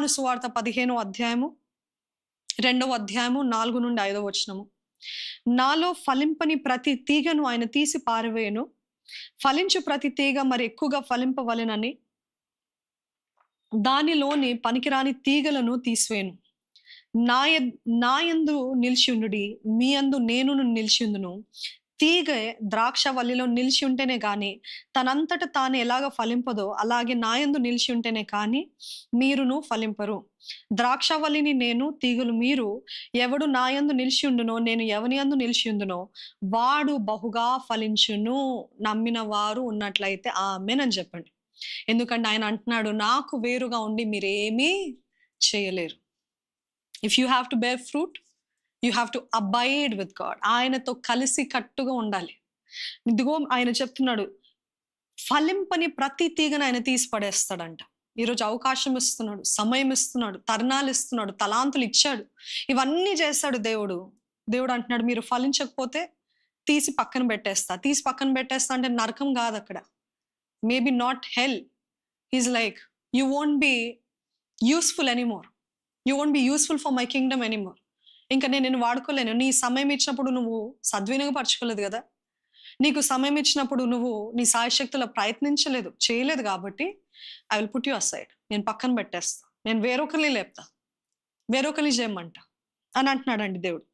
యోహాను సువార్త 15వ అధ్యాయము 2వ అధ్యాయము 4 నుండి 5వ వచనము. నాలో ఫలింపని ప్రతి తీగను ఆయన తీసి పారవేయను, ఫలించు ప్రతి తీగ మరి ఎక్కువగా ఫలింపవలెనని దానిలోని పనికిరాని తీగలను తీసివేయను. నాయందు నిలిచియుండుడి, మీ యందు నేనును నిలిచియుందును. తీగ ద్రాక్ష వల్లిలో నిలిచి ఉంటేనే గాని తనంతట తాను ఎలాగ ఫలింపదో, అలాగే నాయందు నిలిచి ఉంటేనే కానీ మీరును ఫలింపరు. ద్రాక్షవల్లిని నేను, తీగలు మీరు. ఎవడు నాయందు నిలిచి ఉండునో, నేను ఎవని యందు నిలిచి ఉందునో వాడు బహుగా ఫలించును. నమ్మిన వారు ఉన్నట్లయితే ఆమేన్ అని చెప్పండి. ఎందుకంటే ఆయన అంటున్నాడు, నాకు వేరుగా ఉండి మీరేమీ చేయలేరు. If you have to bear fruit, you have to abide with God. ఆయనతో కలిసి కట్టుగా ఉండాలి. ఇదిగో ఆయన చెప్తున్నాడు, ఫలింపని ప్రతి తీగను ఆయన తీసి పడేస్తాడంట. ఈరోజు అవకాశం ఇస్తున్నాడు, సమయం ఇస్తున్నాడు, తరుణాలు ఇస్తున్నాడు, తలాంతులు ఇచ్చాడు, ఇవన్నీ చేస్తాడు దేవుడు. దేవుడు అంటున్నాడు, మీరు ఫలించకపోతే తీసి పక్కన పెట్టేస్తా. తీసి పక్కన పెట్టేస్తా అంటే నరకం కాదు అక్కడ, maybe not hell. Is like, you won't be useful anymore, you won't be useful for my Kingdom anymore. ఇంకా నేను వాడుకోలేను. నీ సమయం ఇచ్చినప్పుడు నువ్వు సద్వినియోగపరచుకోలేదు కదా, నీకు సమయం ఇచ్చినప్పుడు నువ్వు నీ సాయశక్తుల ప్రయత్నించలేదు, చేయలేదు, కాబట్టి I will put you aside. నేను పక్కన పెట్టేస్తా, నేను వేరొకరిని లేపుతా, వేరొకరిని చేయమంట అని అంటున్నాడండి దేవుడు.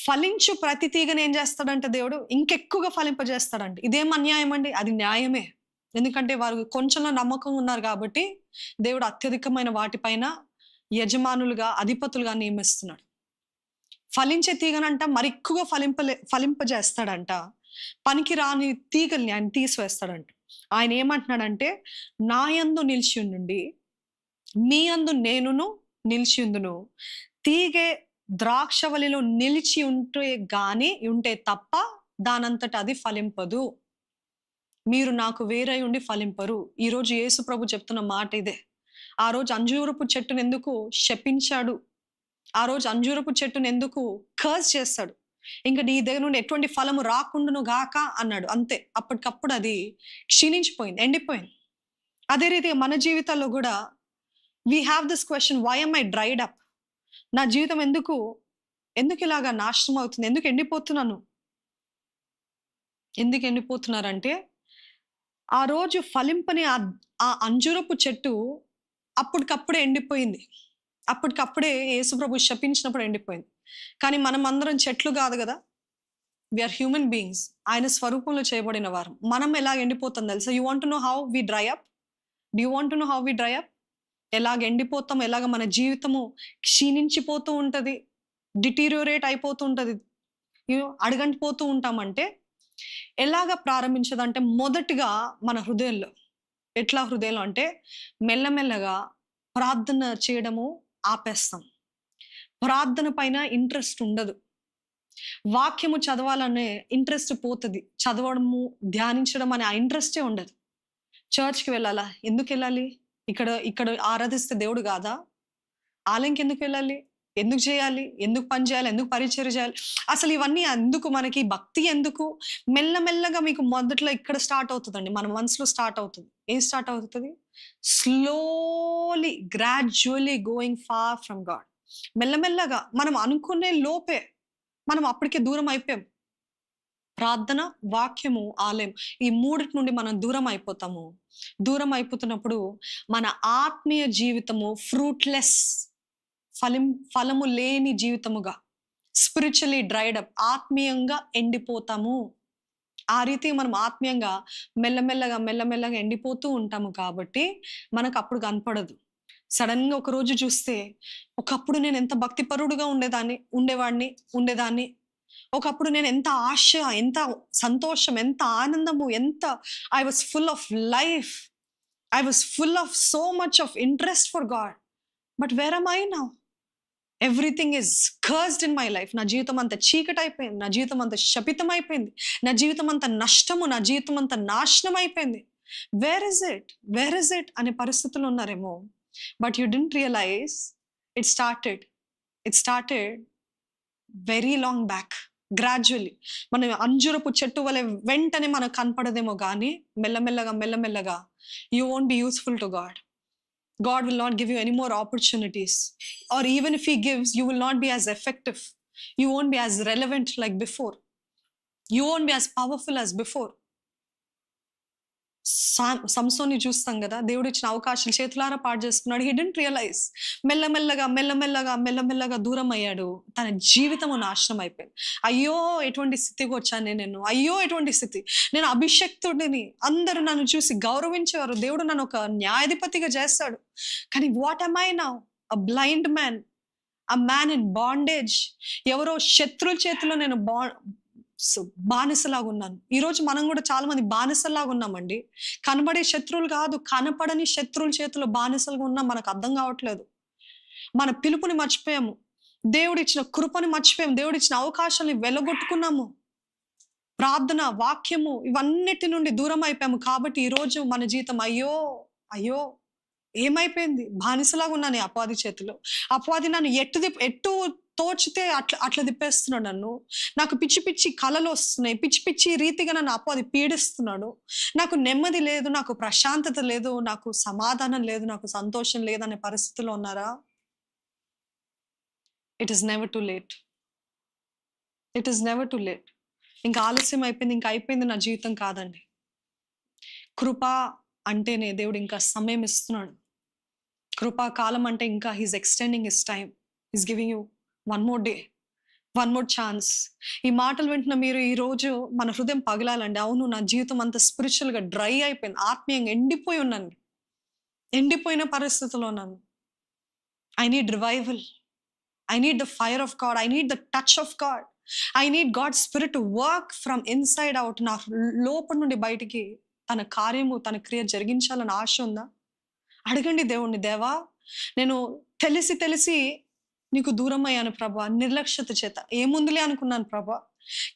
ఫలించు ప్రతి తీగని ఏం చేస్తాడంటే దేవుడు ఇంకెక్కువగా ఫలింపజేస్తాడండి. ఇదేం అన్యాయం అండి? అది న్యాయమే. ఎందుకంటే వారు కొంచెంలో నమ్మకం ఉన్నారు కాబట్టి దేవుడు అత్యధికమైన వాటిపైన యజమానులుగా, అధిపతులుగా నియమిస్తున్నాడు. ఫలించే తీగనంట మరి ఎక్కువగా ఫలింపజేస్తాడంట. పనికి రాని తీగల్ని ఆయన తీసివేస్తాడంట. ఆయన ఏమంటున్నాడంటే, నా యందు నిలిచి ఉండుండి, మీ యందు నేనును నిలిచి ఉందును. తీగె ద్రాక్షవల్లిలో నిలిచి ఉంటే తప్ప దానంతట అది ఫలింపదు. మీరు నాకు వేరై ఉండి ఫలింపరు. ఈరోజు యేసు ప్రభు చెప్తున్న మాట ఇదే. ఆ రోజు అంజూరపు చెట్టును ఎందుకు శపించాడు, ఆ రోజు అంజూరపు చెట్టును ఎందుకు కర్స్ చేస్తాడు, ఇంకా నీ దగ్గర నుండి ఎటువంటి ఫలము రాకుండాను గాక అన్నాడు. అంతే, అప్పటికప్పుడు అది క్షీణించిపోయింది, ఎండిపోయింది. అదే రీతిగా మన జీవితాల్లో కూడా we have this question, why am I dried up? నా జీవితం ఎందుకు ఇలాగా నాశనం అవుతుంది, ఎందుకు ఎండిపోతున్నాను? ఎందుకు ఎండిపోతున్నారంటే, ఆ రోజు ఫలింపని ఆ అంజూరపు చెట్టు అప్పటికప్పుడే ఎండిపోయింది. అప్పటికప్పుడే యేసుప్రభు శపించినప్పుడు ఎండిపోయింది. కానీ మనం అందరం చెట్లు కాదు కదా, వీఆర్ హ్యూమన్ బీయింగ్స్, ఆయన స్వరూపంలో చేయబడిన వారు. మనం ఎలా ఎండిపోతాం తెలుసా? You want to know how we dry up? Do you want to know how we dry up? ఎలాగ ఎండిపోతాం, ఎలాగ మన జీవితము క్షీణించిపోతూ ఉంటుంది, డిటీరియోరేట్ అయిపోతూ ఉంటుంది, అడగంటిపోతూ ఉంటామంటే ఎలాగ ప్రారంభించదంటే, మొదటిగా మన హృదయంలో. ఎట్లా హృదయంలో అంటే, మెల్లమెల్లగా ప్రార్థన చేయడము ఆపేస్తాం. ప్రార్థన పైన ఇంట్రెస్ట్ ఉండదు. వాక్యము చదవాలనే ఇంట్రెస్ట్ పోతుంది. చదవడము, ధ్యానించడం అనే ఆ ఇంట్రెస్టే ఉండదు. చర్చ్కి వెళ్ళాలా? ఎందుకు వెళ్ళాలి? ఇక్కడ ఆరాధిస్తే దేవుడు కాదా? ఆలయంకి ఎందుకు వెళ్ళాలి? ఎందుకు చేయాలి? ఎందుకు పని చేయాలి? ఎందుకు పరిచర్య చేయాలి? అసలు ఇవన్నీ ఎందుకు? మనకి భక్తి ఎందుకు? మెల్లమెల్లగా మీకు మొదట్లో ఇక్కడ స్టార్ట్ అవుతుందండి, మన మనసులో స్టార్ట్ అవుతుంది. ఏం స్టార్ట్ అవుతుంది? Slowly, gradually going far from God. మెల్లమెల్లగా మనం అనుకునే లోపే మనం అప్పటికే దూరం అయిపోయాం. ప్రార్థన, వాక్యము, ఆలయం, ఈ మూడిటి నుండి మనం దూరం అయిపోతాము. దూరం అయిపోతున్నప్పుడు మన ఆత్మీయ జీవితము ఫ్రూట్లెస్, ఫలము లేని జీవితముగా, స్పిరిచువల్లీ డ్రైడ్ అప్, ఆత్మీయంగా ఎండిపోతాము. ఆ రీతి మనం ఆత్మీయంగా మెల్లమెల్లగా ఎండిపోతూ ఉంటాము. కాబట్టి మనకు అప్పుడు కనపడదు. సడన్ గా ఒక రోజు చూస్తే, ఒకప్పుడు నేను ఎంత భక్తిపరుడుగా ఉండేదాన్ని, ఒకప్పుడు నేను ఎంత ఆశ, ఎంత సంతోషం, ఎంత ఆనందము, I was full of life, I was full of so much of interest for God. But where am I now? Everything is cursed in my life. నా జీవితం అంతా చీకటి అయిపోయింది, నా జీవితం అంతా శపితం అయిపోయింది, నా జీవితం అంతా నష్టము, నా జీవితం అంతా నాశనం అయిపోయింది. వేర్ ఇస్ ఇట్ అనే పరిస్థితుల్లో ఉన్నారేమో. But you didn't realise it started very long back. Gradually మనం అంజురపు చెట్టు వలె వెంటనే మనకు కనపడదేమో కానీ మెల్లమెల్లగా you won't be useful to God. God will not give you any more opportunities. Or even if He gives, you will not be as effective. You won't be as relevant like before. You won't be as powerful as before. సంసోన్ని చూస్తాం కదా, దేవుడు ఇచ్చిన అవకాశాలు చేతులారా పాడు చేసుకున్నాడు. He didn't realise. మెల్లమెల్లగా దూరం అయ్యాడు. తన జీవితము నాశనం అయిపోయింది. అయ్యో ఎటువంటి స్థితికి వచ్చాను నేను, అయ్యో ఎటువంటి స్థితి, నేను అభిషక్తుడిని, అందరూ నన్ను చూసి గౌరవించేవారు, దేవుడు నన్ను ఒక న్యాయాధిపతిగా చేస్తాడు. కానీ what am I now? A blind man, a man in bondage. ఎవరో శత్రువుల చేతిలో నేను బానిసలాగా ఉన్నాను. ఈరోజు మనం కూడా చాలా మంది బానిసలాగా ఉన్నామండి. కనబడే శత్రువులు కాదు, కనపడని శత్రువుల చేతిలో బానిసలుగా ఉన్నాం. మనకు అర్థం కావట్లేదు. మన పిలుపుని మర్చిపోయాము, దేవుడిచ్చిన కృపని మర్చిపోయాము, దేవుడిచ్చిన అవకాశాలని వెలగొట్టుకున్నాము. ప్రార్థన, వాక్యము ఇవన్నిటి నుండి దూరం అయిపోయాము. కాబట్టి ఈరోజు మన జీవితం అయ్యో ఏమైపోయింది? బానిసలాగా ఉన్నాను అపవాది చేతిలో. అపవాది నన్ను ఎట్టు తోచితే అట్లా తిప్పేస్తున్నాడు నన్ను. నాకు పిచ్చి పిచ్చి కళలు వస్తున్నాయి, పిచ్చి పిచ్చి రీతిగా నన్ను అపవాది పీడిస్తున్నాడు. నాకు నెమ్మది లేదు, నాకు ప్రశాంతత లేదు, నాకు సమాధానం లేదు, నాకు సంతోషం లేదనే పరిస్థితిలో ఉన్నారా? It is never to late. It is never to late. ఇంకా ఆలస్యం అయిపోయింది, ఇంకా అయిపోయింది నా జీవితం కాదండి. కృప అంటేనే దేవుడు ఇంకా సమయం ఇస్తున్నాడు. కృపాకాలం అంటే ఇంకా he's extending his time. He's giving you one more day, one more chance. ఈ మాటలు వింటున్న మీరు ఈరోజు మన హృదయం పగలాలండి. అవును, నా జీవితం అంతా స్పిరిచువల్గా డ్రై అయిపోయింది, ఆత్మీయంగా ఎండిపోయి ఉన్నాను, ఎండిపోయిన పరిస్థితిలో ఉన్నాను. I need revival. I need the fire of God. I need the touch of God. I need God's Spirit to work from inside out. నా లోపల నుండి బయటికి తన కార్యము, తన క్రియ జరిగించాలని ఆశ ఉందా? అడగండి దేవుణ్ణి. దేవా, నేను తెలిసి నీకు దూరం అయ్యాను ప్రభా, నిర్లక్ష్యత చేత. ఏముందిలే అనుకున్నాను ప్రభా,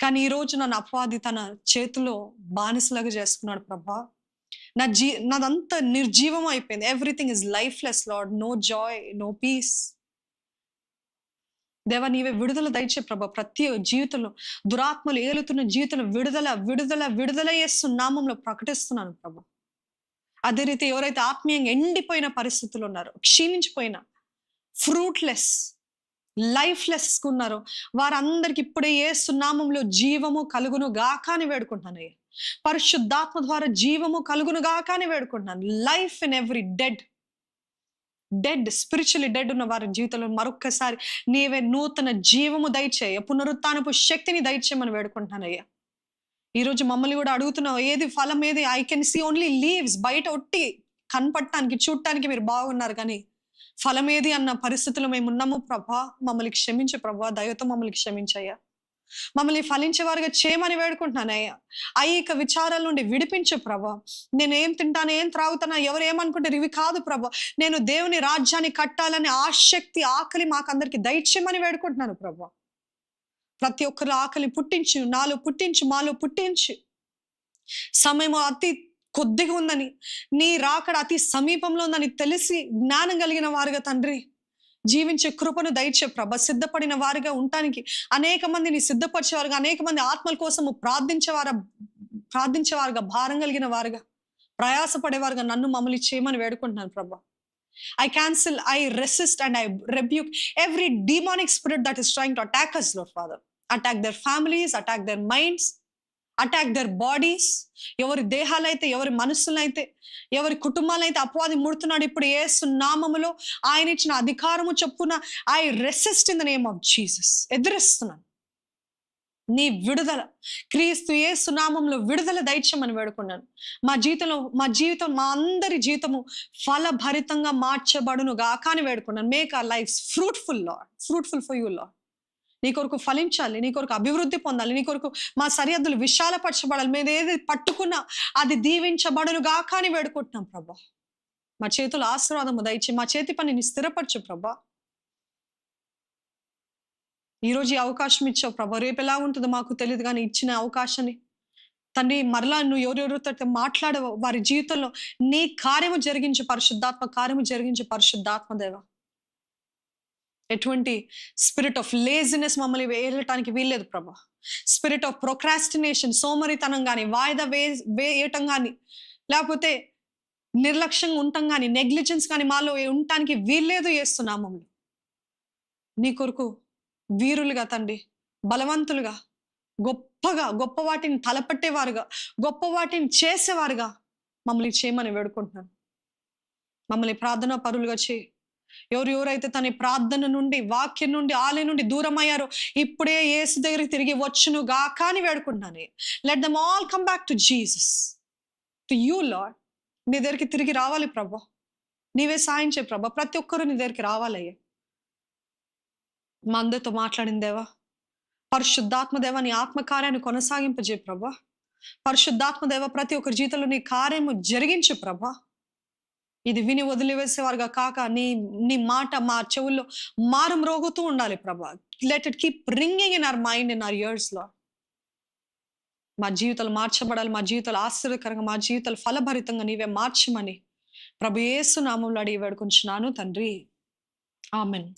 కానీ ఈరోజు నన్ను అపవాది తన చేతిలో బానిసలాగా చేసుకున్నాడు ప్రభా. నాదంతా నిర్జీవం అయిపోయింది. Everything is lifeless Lord. No joy, no peace. దేవా, నీవే విడుదల దయచే ప్రభా. ప్రతి జీవితంలో దురాత్మలు ఏలుతున్న జీవితంలో విడుదల నామంలో ప్రకటిస్తున్నాను ప్రభా. అదే రీతి ఎవరైతే ఆత్మీయంగా ఎండిపోయిన పరిస్థితులు ఉన్నారో, క్షీణించిపోయిన, ఫ్రూట్లెస్, లైఫ్లెస్ ఉన్నారో, వారందరికి ఇప్పుడే యేసు నామంలో జీవము కలుగును గాక అని వేడుకుంటున్నాను. పరిశుద్ధాత్మ ద్వారా జీవము కలుగును గాక అని వేడుకుంటున్నాను. Life in every dead, spiritually dead ఉన్న వారి జీవితంలో మరొక్కసారి నీవే నూతన జీవము దయచేయ, పునరుత్థానపు శక్తిని దయచేయమని వేడుకుంటున్నానయ్యా. ఈరోజు మమ్మల్ని కూడా అడుగుతున్నావు, ఏది ఫలం ఏది? I can see only leaves. బయట ఒట్టి కనపడటానికి, చూడటానికి మీరు బాగున్నారు, కానీ ఫలం ఏది అన్న పరిస్థితుల్లో మేము ఉన్నాము ప్రభా. మమ్మల్ని క్షమించే ప్రభా, దయతో మమ్మల్ని క్షమించయ్యా. మమ్మల్ని ఫలించేవారుగా చేయమని వేడుకుంటున్నానయ్యా. ఐక విచారాల నుండి విడిపించే ప్రభా. నేను ఏం తింటాను, ఏం త్రాగుతానా, ఎవరు ఏమనుకుంటారు, ఇవి కాదు ప్రభా. నేను దేవుని రాజ్యాన్ని కట్టాలని ఆసక్తి, ఆకలి మాకందరికి దయచేయమని వేడుకుంటున్నాను ప్రభా. ప్రతి ఒక్కరు ఆకలి పుట్టించు, నాలో పుట్టించు, మాలో పుట్టించు. సమయం అతి కొద్దిగా ఉందని, నీ రాకడ అతి సమీపంలో ఉందని తెలిసి జ్ఞానం కలిగిన వారుగా తండ్రి జీవించే కృపను దయచే ప్రభ. సిద్ధపడిన వారిగా ఉండటానికి అనేక మందిని సిద్ధపరిచేవారుగా, అనేక మంది ఆత్మల కోసము ప్రార్థించేవారుగా, భారం కలిగిన వారుగా, ప్రయాసపడేవారుగా నన్ను మమ్మల్ని చేయమని వేడుకుంటున్నాను ప్రభా. I resist and I rebuke every demonic spirit that is trying to attack us, Lord Father. Attack their families, attack their minds, attack their bodies. ఎవరి దేహాలైతే, ఎవరి మనస్సులైతే, ఎవరి కుటుంబాలైతే అపవాది ముడుతున్నాడు, ఇప్పుడు యేసు నామములో ఆయన ఇచ్చిన అధికారము చొప్పున I resist in the name of Jesus. ఎదిరిస్తున్నాను నీ విడుదల, క్రీస్తు యేసు నామంలో విడుదల దయచేయమని వేడుకున్నాను. మా జీవితం మా అందరి జీవితము ఫలభరితంగా మార్చబడును గాక అని వేడుకున్నాను. Make our lives fruitful Lord, fruitful for you Lord. నీ కొరకు ఫలించాలి, నీ కొరకు అభివృద్ధి పొందాలి, నీ కొరకు మా సరిహద్దులు విశాలపరచబడాలి. మేము ఏది పట్టుకున్నా అది దీవించబడును గాక అని వేడుకుంటున్నాం ప్రభా. మా చేతుల ఆశీర్వాదము దయచి మా చేతి పనిని స్థిరపరచు ప్రభా. ఈరోజు ఈ అవకాశం ఇచ్చావు ప్రభా. రేపు ఎలా ఉంటుందో మాకు తెలియదు, కానీ ఇచ్చిన అవకాశాన్ని తండ్రి మరలా నువ్వు ఎవరెవరితో మాట్లాడవు వారి జీవితంలో నీ కార్యము జరిగించు, పరిశుద్ధాత్మ కార్యము జరిగించు పరిశుద్ధాత్మ దేవ. ఎటువంటి స్పిరిట్ ఆఫ్ లేజినెస్ మమ్మల్ని వేయటానికి వీల్లేదు ప్రభా. స్పిరిట్ ఆఫ్ ప్రొక్రాస్టినేషన్, సోమరితనం కానీ, వాయిదా వేయటం కానీ, లేకపోతే నిర్లక్ష్యంగా ఉంటాం కానీ, నెగ్లిజెన్స్ కానీ మాలో ఉండటానికి వీల్లేదు యేసు నామములో. నీ కొరకు వీరులుగా తండ్రి, బలవంతులుగా, గొప్పగా, గొప్ప వాటిని తలపట్టేవారుగా, గొప్ప వాటిని చేసేవారుగా మమ్మల్ని చేయమని వేడుకుంటున్నాను. మమ్మల్ని ప్రార్థనా పరులుగా చేయి. ఎవరైతే తన ప్రార్థన నుండి, వాక్యం నుండి, ఆలయం నుండి దూరమయ్యారో ఇప్పుడే యేసు దగ్గరికి తిరిగి వచ్చును గాక అని వేడుకుంటున్నాను. Let them all come back to Jesus, to you Lord. నీ దగ్గరికి తిరిగి రావాలి ప్రభా. నీవే సాయం చేయి ప్రభా. ప్రతి ఒక్కరూ నీ దగ్గరికి రావాలయ్యా. మా అందరితో మాట్లాడిన దేవా, పరిశుద్ధాత్మ దేవ నీ ఆత్మకార్యాన్ని కొనసాగింపజేయ ప్రభా. పరిశుద్ధాత్మ దేవ ప్రతి ఒక్కరి జీవితంలో నీ కార్యము జరిగించు ప్రభా. ఇది విని వదిలివేసేవారుగా కాక నీ నీ మాట మా చెవుల్లో మారం రోగుతూ ఉండాలి ప్రభా. Let it keep ringing in our mind, in our years లో. మా జీవితాలు మార్చబడాలి, మా జీవితాలు ఆశ్చర్యకరంగా, మా జీవితాలు ఫలభరితంగా నీవే మార్చమని ప్రభు యేసు నామములో అడిగి వేడుకుంటున్నాను తండ్రి. ఆమెన్.